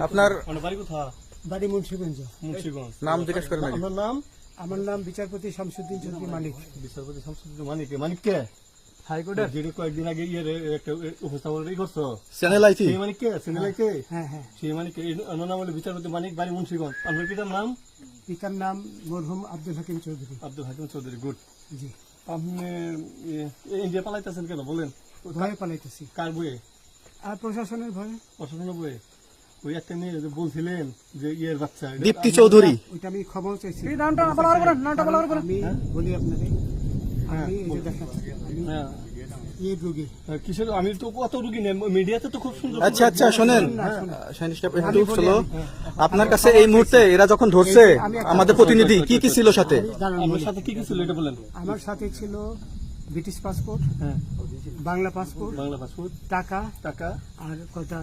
আপনার বাড়ি মুন্সিগঞ্জ। নাম জিজ্ঞেস করেন আগে। আমার নাম বিচারপতি শামসুদ্দিন চৌধুরী মানিক। বিচারপতি শামসুদ্দিন মানিক। মানিক কে? হাইকোর্টের। যেটা কয়েকদিন আগে একটা উপস্থাপন করছো চ্যানেল আইছি। সেই মানিক কে? চ্যানেল আইছে? হ্যাঁ হ্যাঁ। সেই মানিক ওনার নাম হলো বিচারপতি মানিক, বাড়ি মুন্সিগঞ্জ। আপনার পিতার নাম? পিতার নাম মরহুম আব্দুল হাকিম চৌধুরী। আব্দুল হাকিম চৌধুরী। গুড। জি। আপনি ইন্ডিয়া পালাইতেছেন কেন বলেন? ভয়ে পালাইতেছি। কার বইয়ে? আর প্রশাসনের ভয়ে। প্রশাসনের বইয়ে? ওই একটা মেয়ে যে বলছিলেন যে ইয়ের বাচ্চা, দীপ্তি চৌধুরী। ওইটা আমি খবর চাইছি। হ্যাঁ? আমি বলি আপনাদের, আমি এই যে দেখাচ্ছি, আমি হ্যাঁ। এই রোগী। কিসের? আমি তো কত রুগী নেই, মিডিয়াতে তো খুব সুন্দর। আচ্ছা আচ্ছা শোনেন শাহিন সাহেব, একটু স্লো। আপনার কাছে এই মুহূর্তে এরা যখন ধরছে আমাদের প্রতিনিধি কি কি ছিল সাথে? আপনার সাথে কি কি ছিল এটা বলেন। আমার সাথে ছিল ব্রিটিশ পাসপোর্ট, হ্যাঁ, বাংলা পাসপোর্ট, বাংলা পাসপোর্ট, টাকা টাকা, আর কয়টা